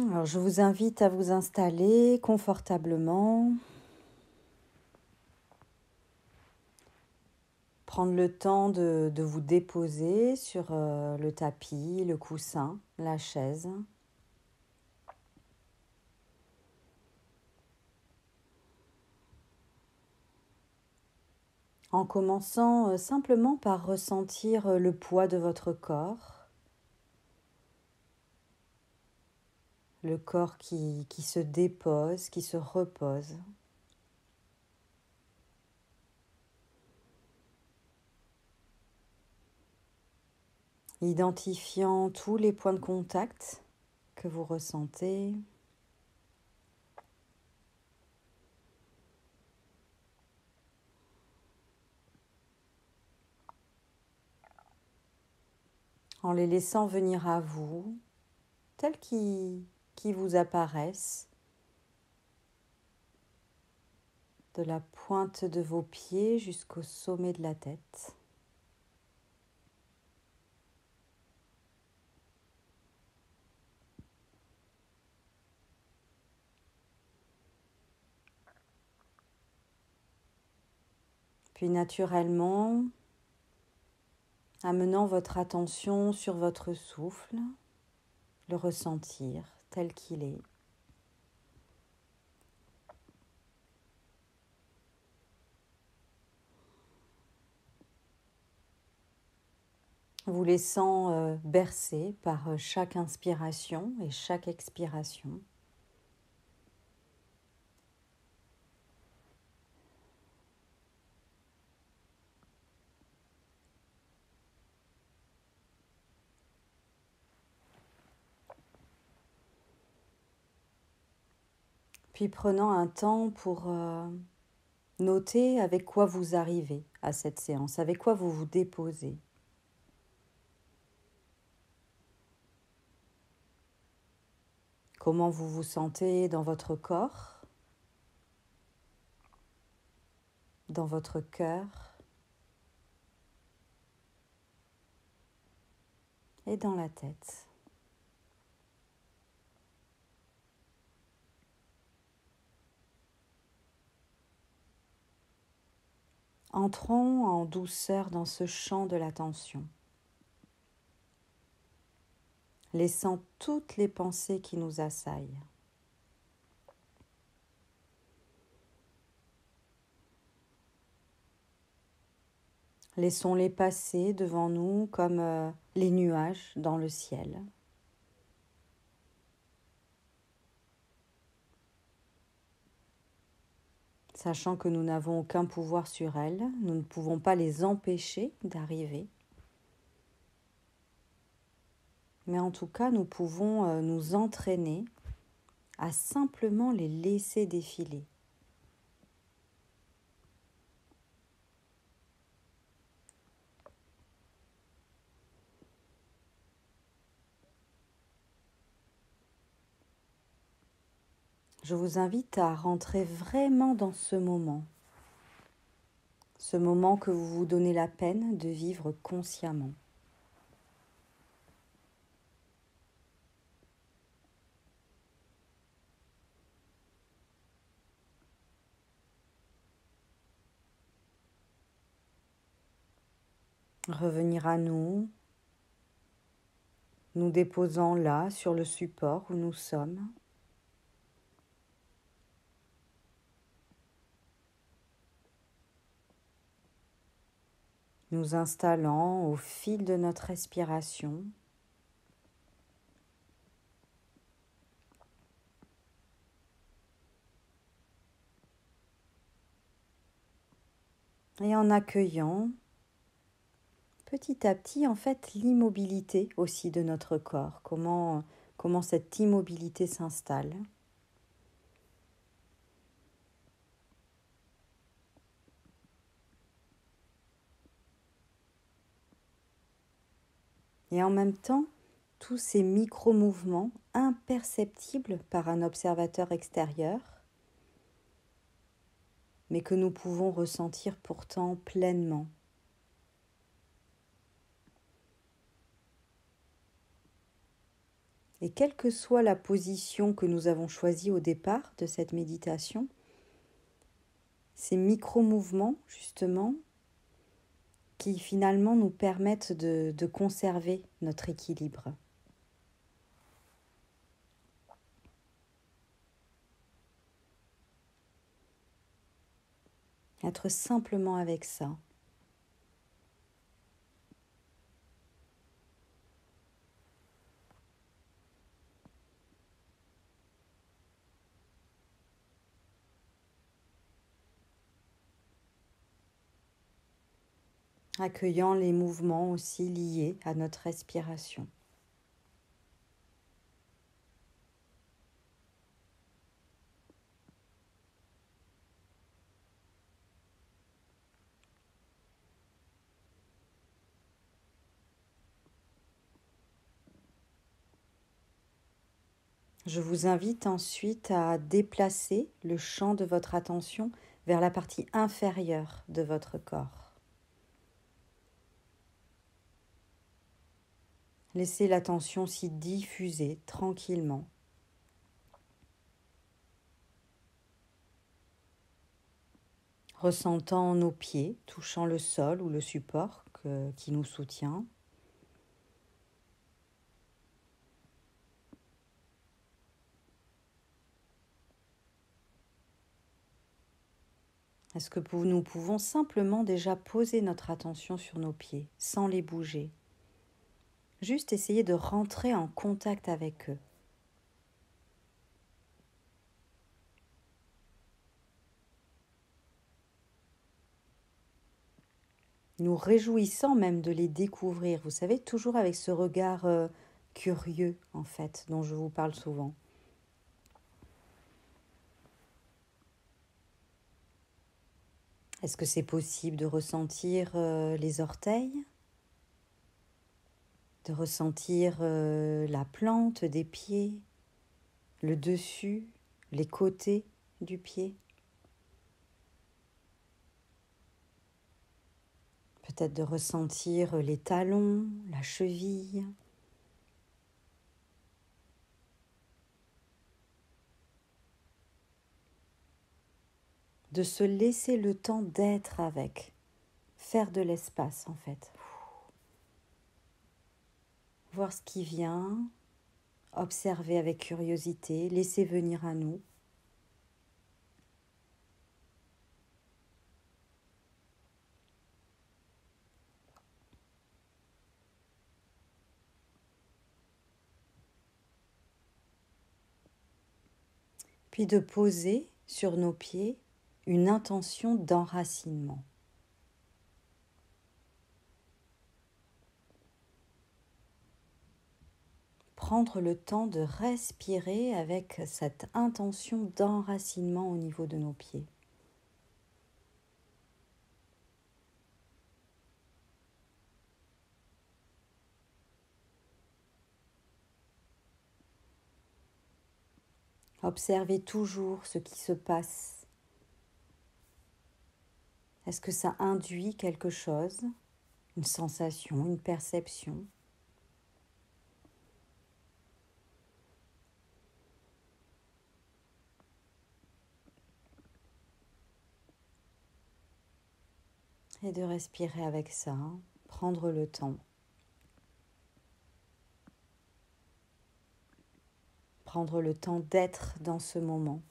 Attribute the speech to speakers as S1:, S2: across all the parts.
S1: Alors, je vous invite à vous installer confortablement, prendre le temps de vous déposer sur le tapis, le coussin, la chaise. En commençant simplement par ressentir le poids de votre corps, le corps qui se dépose, qui se repose. Identifiant tous les points de contact que vous ressentez. En les laissant venir à vous, tels qui vous apparaissent, de la pointe de vos pieds jusqu'au sommet de la tête. Puis naturellement, amenant votre attention sur votre souffle, le ressentir tel qu'il est. Vous laissant bercer par chaque inspiration et chaque expiration. Puis prenant un temps pour noter avec quoi vous arrivez à cette séance, avec quoi vous vous déposez. Comment vous vous sentez dans votre corps, dans votre cœur et dans la tête. Entrons en douceur dans ce champ de l'attention, laissant toutes les pensées qui nous assaillent. Laissons-les passer devant nous comme les nuages dans le ciel. Sachant que nous n'avons aucun pouvoir sur elles, nous ne pouvons pas les empêcher d'arriver. Mais en tout cas, nous pouvons nous entraîner à simplement les laisser défiler. Je vous invite à rentrer vraiment dans ce moment que vous vous donnez la peine de vivre consciemment. Revenir à nous déposant là sur le support où nous sommes. Nous installant au fil de notre respiration. Et en accueillant petit à petit en fait l'immobilité aussi de notre corps. Comment cette immobilité s'installe. Et en même temps, tous ces micro-mouvements imperceptibles par un observateur extérieur, mais que nous pouvons ressentir pourtant pleinement. Et quelle que soit la position que nous avons choisie au départ de cette méditation, ces micro-mouvements, justement, qui finalement nous permettent de conserver notre équilibre. Être simplement avec ça. Accueillant les mouvements aussi liés à notre respiration. Je vous invite ensuite à déplacer le champ de votre attention vers la partie inférieure de votre corps. Laissez l'attention s'y diffuser tranquillement. Ressentant nos pieds touchant le sol ou le support qui nous soutient. Est-ce que nous pouvons simplement déjà poser notre attention sur nos pieds sans les bouger? Juste essayer de rentrer en contact avec eux. Nous réjouissant même de les découvrir, vous savez, toujours avec ce regard curieux en fait, dont je vous parle souvent. Est-ce que c'est possible de ressentir les orteils? De ressentir la plante des pieds, le dessus, les côtés du pied? Peut-être de ressentir les talons, la cheville. De se laisser le temps d'être avec, faire de l'espace en fait. Voir ce qui vient, observer avec curiosité, laisser venir à nous. Puis de poser sur nos pieds une intention d'enracinement. Prendre le temps de respirer avec cette intention d'enracinement au niveau de nos pieds. Observez toujours ce qui se passe. Est-ce que ça induit quelque chose, une sensation, une perception ? Et de respirer avec ça, prendre le temps. Prendre le temps d'être dans ce moment.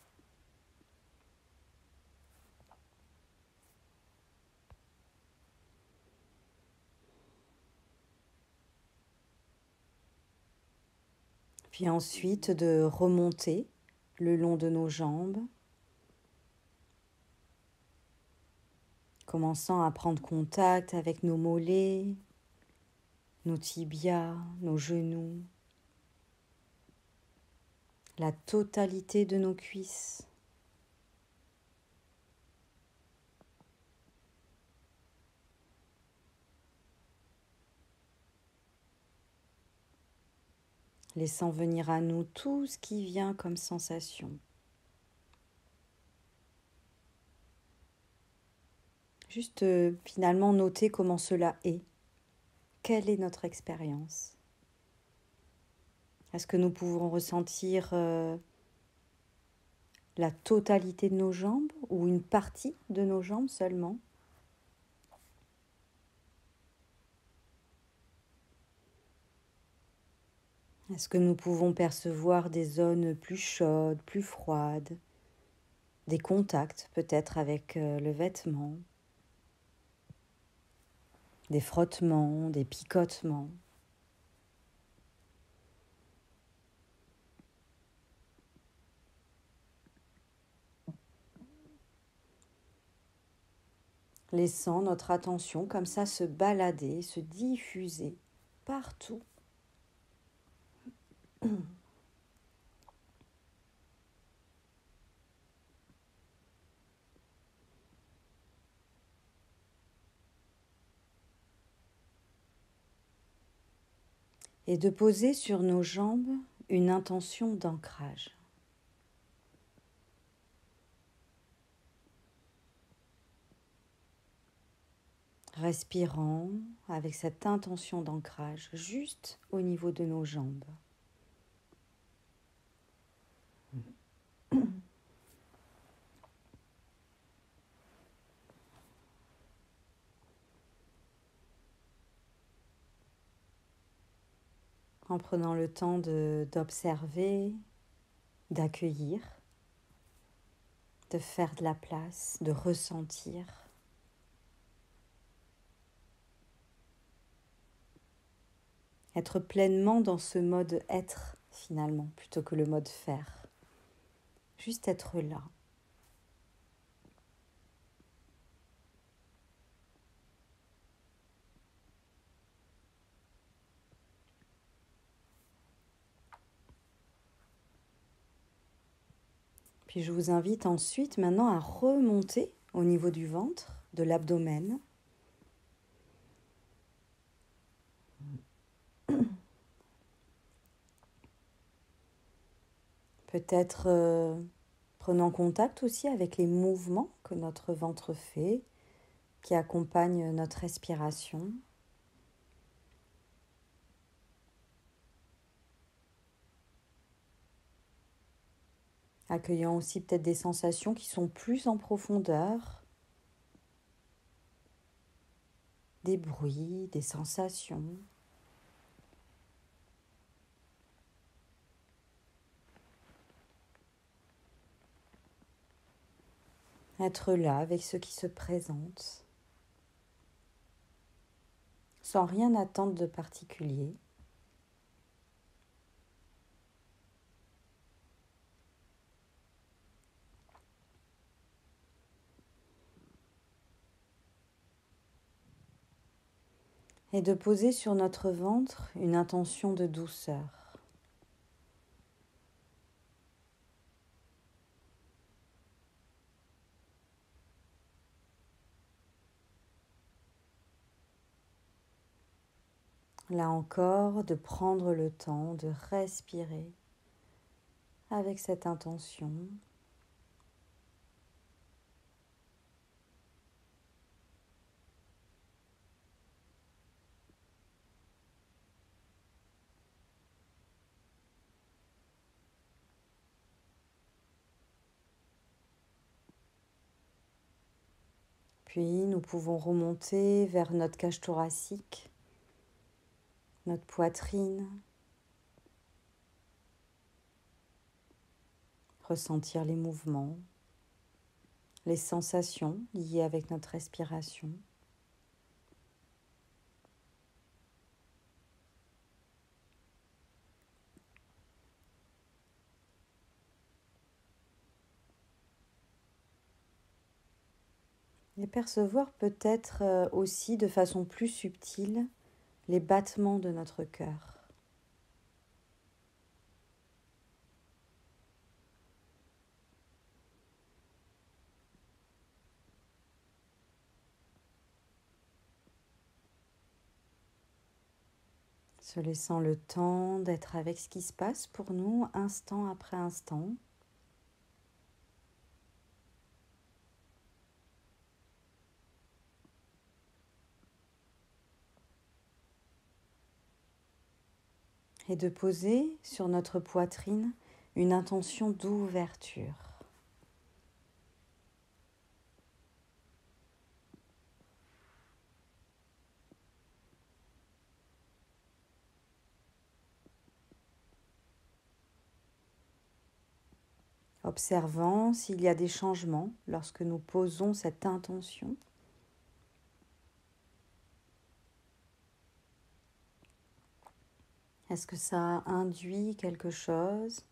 S1: Puis ensuite de remonter le long de nos jambes, commençant à prendre contact avec nos mollets, nos tibias, nos genoux, la totalité de nos cuisses. Laissant venir à nous tout ce qui vient comme sensation. Juste finalement noter comment cela est. Quelle est notre expérience? Est-ce que nous pouvons ressentir la totalité de nos jambes ou une partie de nos jambes seulement? Est-ce que nous pouvons percevoir des zones plus chaudes, plus froides, des contacts peut-être avec le vêtement, des frottements, des picotements? Laissant notre attention comme ça se balader, se diffuser partout. Et de poser sur nos jambes une intention d'ancrage. Respirant avec cette intention d'ancrage juste au niveau de nos jambes. En prenant le temps d'observer, d'accueillir, de faire de la place, de ressentir. Être pleinement dans ce mode être finalement, plutôt que le mode faire. Juste être là. Puis je vous invite ensuite maintenant à remonter au niveau du ventre, de l'abdomen. Peut-être prenant contact aussi avec les mouvements que notre ventre fait, qui accompagnent notre respiration. Accueillant aussi peut-être des sensations qui sont plus en profondeur, des bruits, des sensations. Être là avec ce qui se présente, sans rien attendre de particulier. Et de poser sur notre ventre une intention de douceur. Là encore, de prendre le temps de respirer avec cette intention. Puis nous pouvons remonter vers notre cage thoracique, notre poitrine, ressentir les mouvements, les sensations liées avec notre respiration. Et percevoir peut-être aussi de façon plus subtile les battements de notre cœur. Se laissant le temps d'être avec ce qui se passe pour nous, instant après instant. et de poser sur notre poitrine une intention d'ouverture. Observant s'il y a des changements lorsque nous posons cette intention. Est-ce que ça induit quelque chose,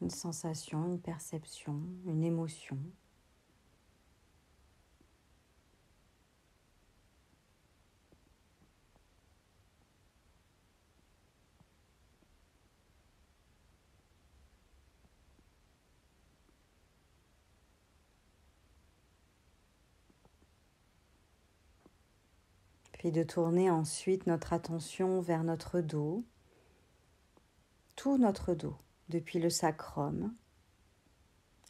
S1: une sensation, une perception, une émotion ? Puis de tourner ensuite notre attention vers notre dos, tout notre dos, depuis le sacrum,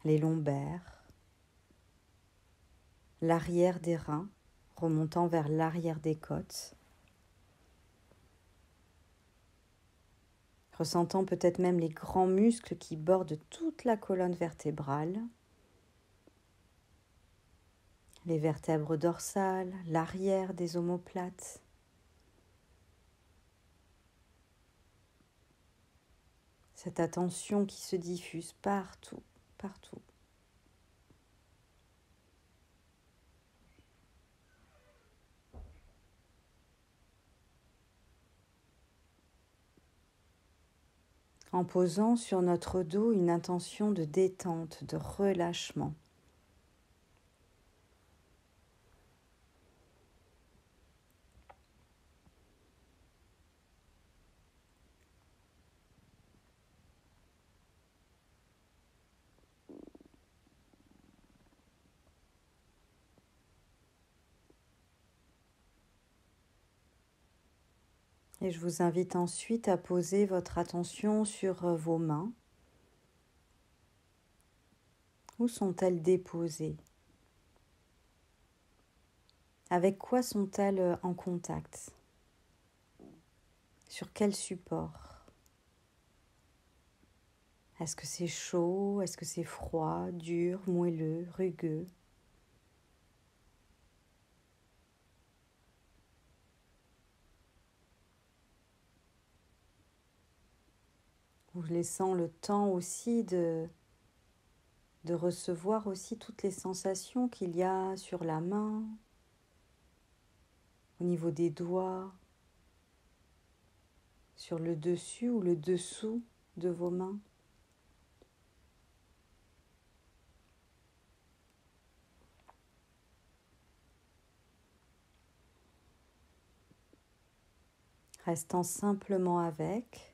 S1: les lombaires, l'arrière des reins, remontant vers l'arrière des côtes, ressentant peut-être même les grands muscles qui bordent toute la colonne vertébrale, les vertèbres dorsales, l'arrière des omoplates. Cette attention qui se diffuse partout, partout. En posant sur notre dos une intention de détente, de relâchement. Et je vous invite ensuite à poser votre attention sur vos mains. Où sont-elles déposées ? Avec quoi sont-elles en contact ? Sur quel support ? Est-ce que c'est chaud ? Est-ce que c'est froid, dur, moelleux, rugueux ? Vous laissant le temps aussi de recevoir aussi toutes les sensations qu'il y a sur la main, au niveau des doigts, sur le dessus ou le dessous de vos mains. Restant simplement avec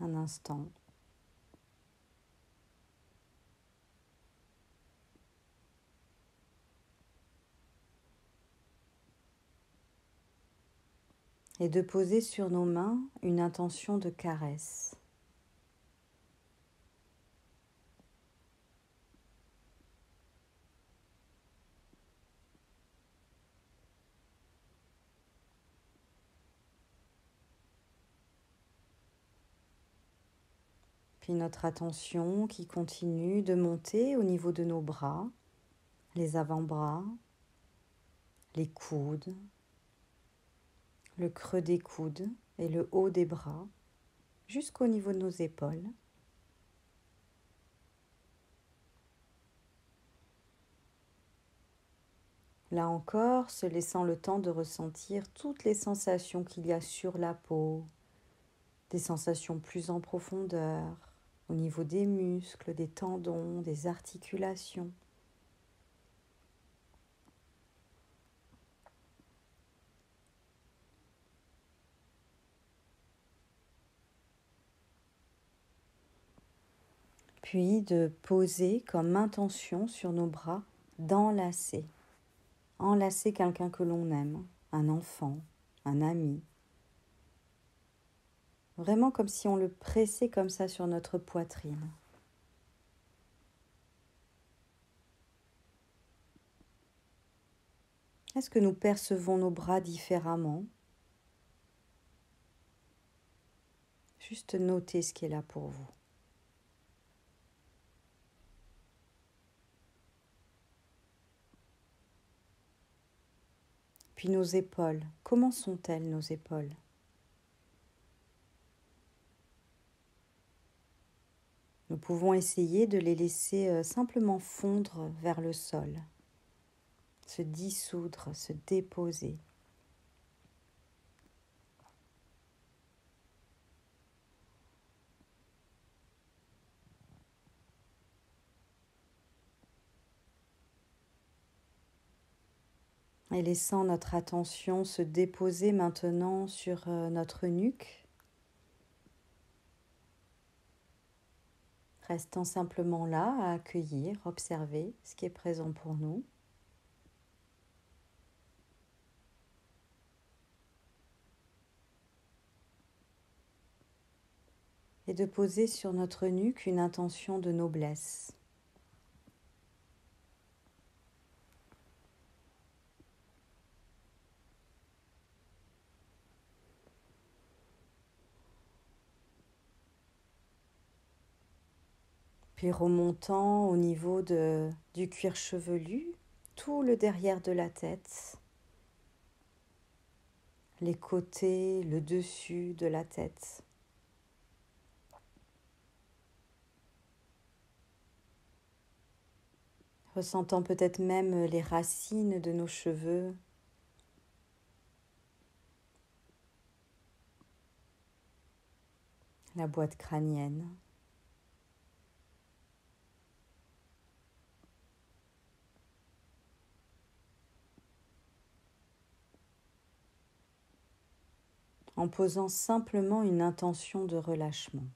S1: un instant. Et de poser sur nos mains une intention de caresse. Puis notre attention qui continue de monter au niveau de nos bras, les avant-bras, les coudes, le creux des coudes et le haut des bras, jusqu'au niveau de nos épaules. Là encore, se laissant le temps de ressentir toutes les sensations qu'il y a sur la peau, des sensations plus en profondeur, au niveau des muscles, des tendons, des articulations. Puis de poser comme intention sur nos bras d'enlacer. Enlacer quelqu'un que l'on aime, un enfant, un ami. Vraiment comme si on le pressait comme ça sur notre poitrine. Est-ce que nous percevons nos bras différemment ? Juste noter ce qui est là pour vous. Puis nos épaules, comment sont-elles nos épaules? Nous pouvons essayer de les laisser simplement fondre vers le sol, se dissoudre, se déposer. Et laissant notre attention se déposer maintenant sur notre nuque, restant simplement là à accueillir, observer ce qui est présent pour nous. Et de poser sur notre nuque une intention de noblesse. Puis remontant au niveau du cuir chevelu, tout le derrière de la tête, les côtés, le dessus de la tête. Ressentant peut-être même les racines de nos cheveux. La boîte crânienne. En posant simplement une intention de relâchement.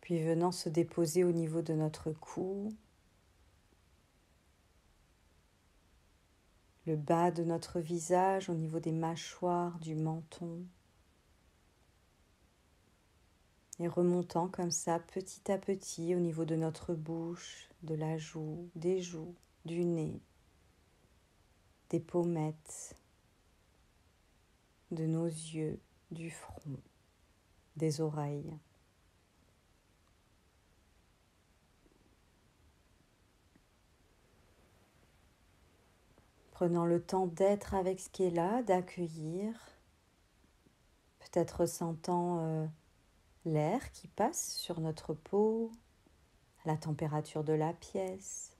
S1: Puis venant se déposer au niveau de notre cou, le bas de notre visage, au niveau des mâchoires, du menton. Et remontant comme ça, petit à petit, au niveau de notre bouche, de la joue, des joues, du nez, des pommettes, de nos yeux, du front, des oreilles. Prenant le temps d'être avec ce qui est là, d'accueillir, peut-être ressentant l'air qui passe sur notre peau, la température de la pièce.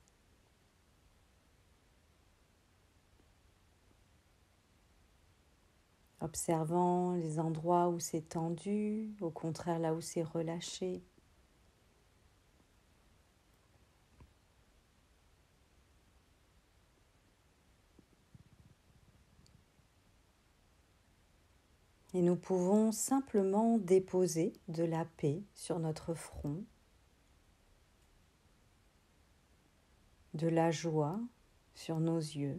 S1: Observant les endroits où c'est tendu, au contraire là où c'est relâché. Et nous pouvons simplement déposer de la paix sur notre front, de la joie sur nos yeux,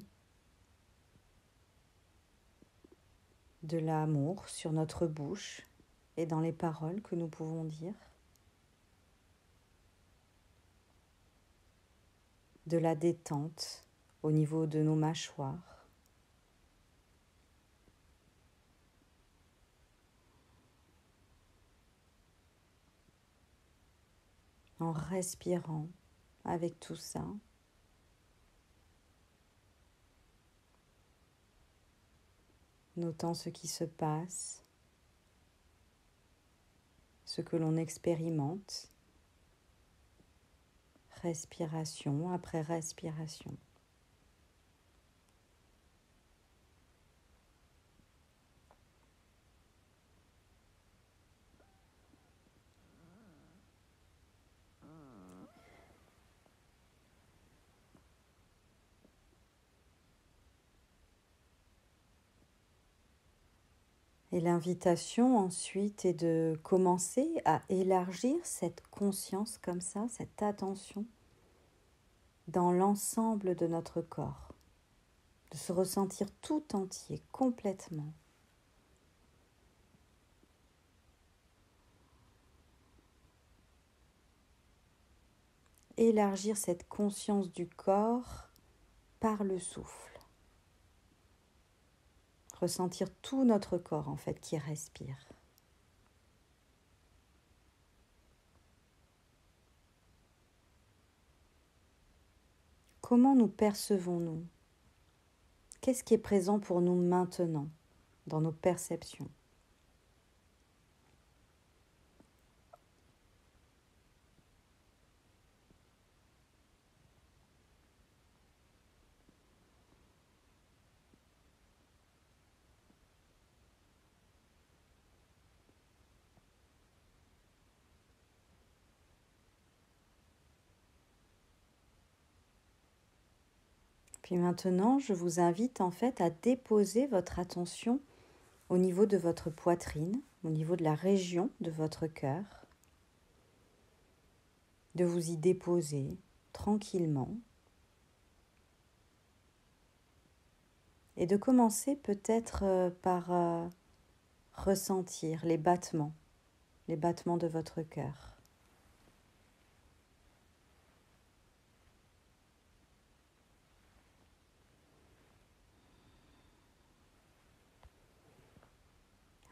S1: de l'amour sur notre bouche et dans les paroles que nous pouvons dire, de la détente au niveau de nos mâchoires. En respirant avec tout ça, notant ce qui se passe, ce que l'on expérimente, respiration après respiration. Et l'invitation ensuite est de commencer à élargir cette conscience comme ça, cette attention dans l'ensemble de notre corps, de se ressentir tout entier, complètement, élargir cette conscience du corps par le souffle. Ressentir tout notre corps en fait qui respire. Comment nous percevons-nous? Qu'est-ce qui est présent pour nous maintenant dans nos perceptions? Puis maintenant, je vous invite en fait à déposer votre attention au niveau de votre poitrine, au niveau de la région de votre cœur, de vous y déposer tranquillement et de commencer peut-être par ressentir les battements de votre cœur.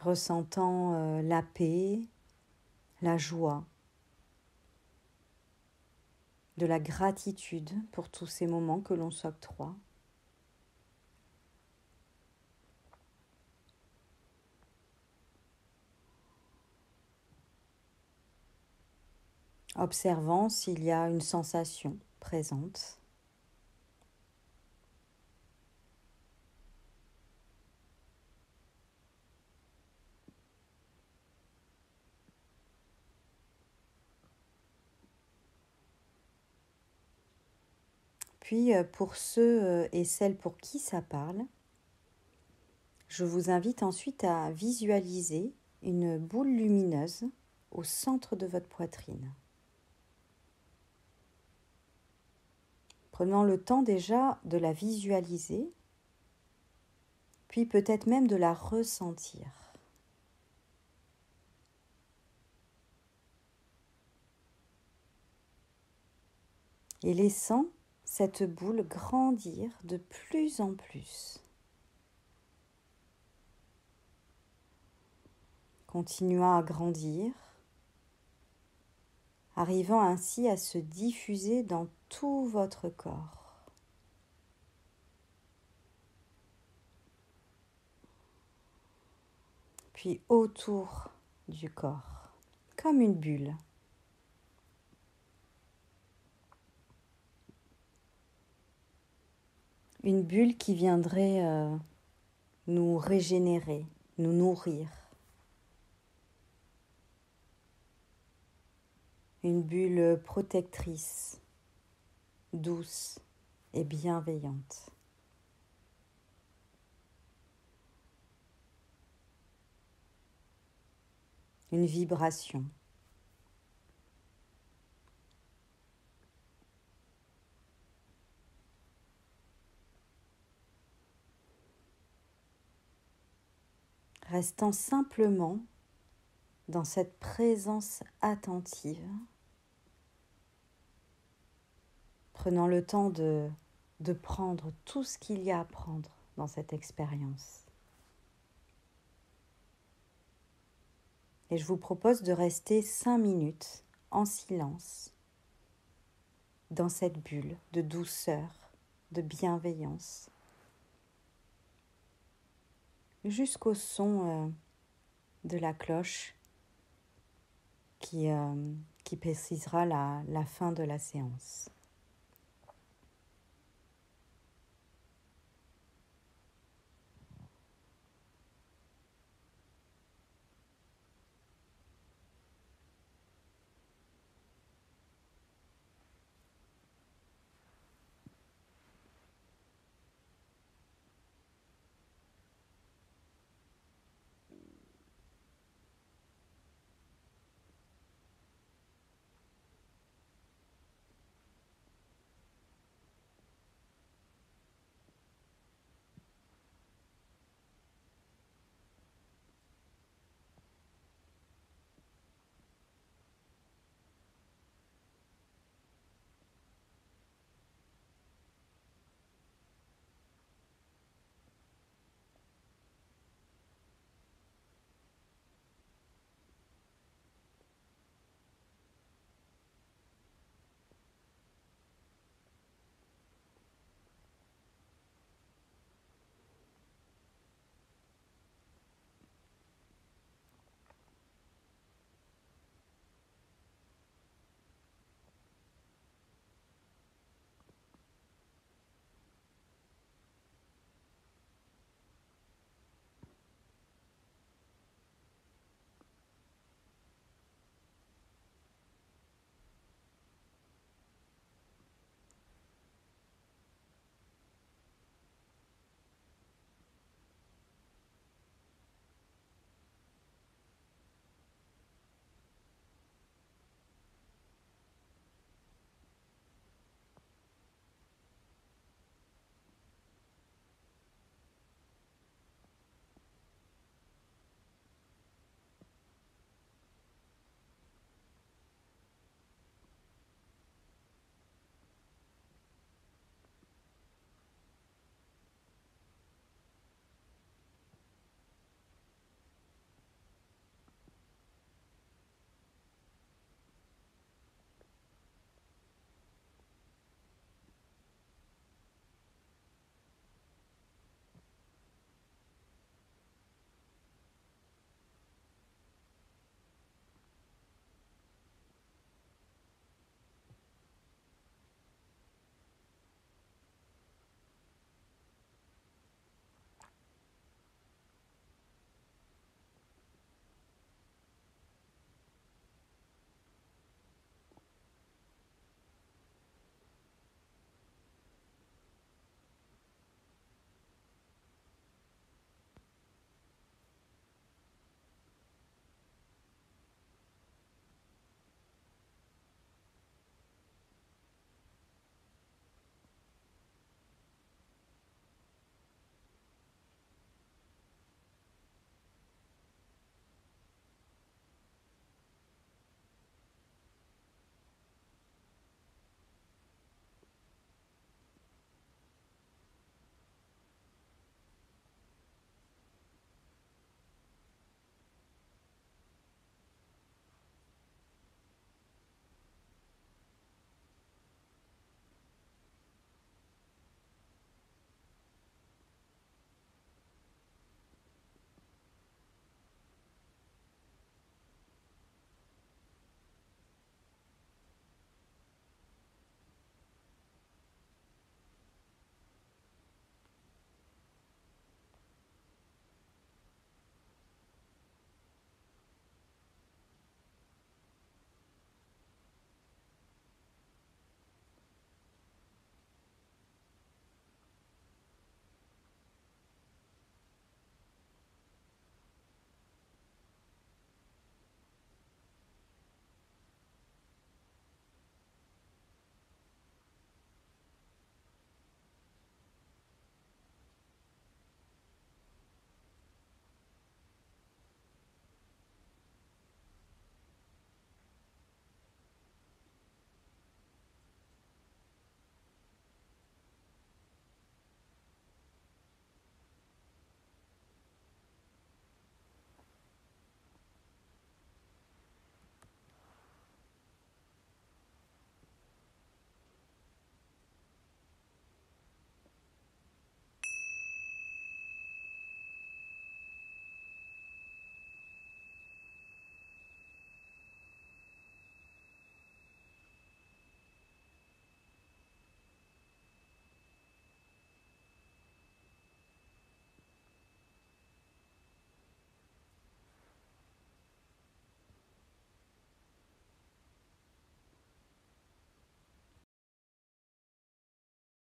S1: Ressentant la paix, la joie, de la gratitude pour tous ces moments que l'on s'octroie. Observant s'il y a une sensation présente. Puis pour ceux et celles pour qui ça parle, je vous invite ensuite à visualiser une boule lumineuse au centre de votre poitrine. Prenant le temps déjà de la visualiser, puis peut-être même de la ressentir. Et laissant cette boule grandir de plus en plus. Continuant à grandir, arrivant ainsi à se diffuser dans tout votre corps. Puis autour du corps, comme une bulle. Une bulle qui viendrait nous régénérer, nous nourrir. Une bulle protectrice, douce et bienveillante. Une vibration. Restant simplement dans cette présence attentive, prenant le temps de prendre tout ce qu'il y a à prendre dans cette expérience. Et je vous propose de rester 5 minutes en silence dans cette bulle de douceur, de bienveillance, jusqu'au son de la cloche qui précisera la fin de la séance.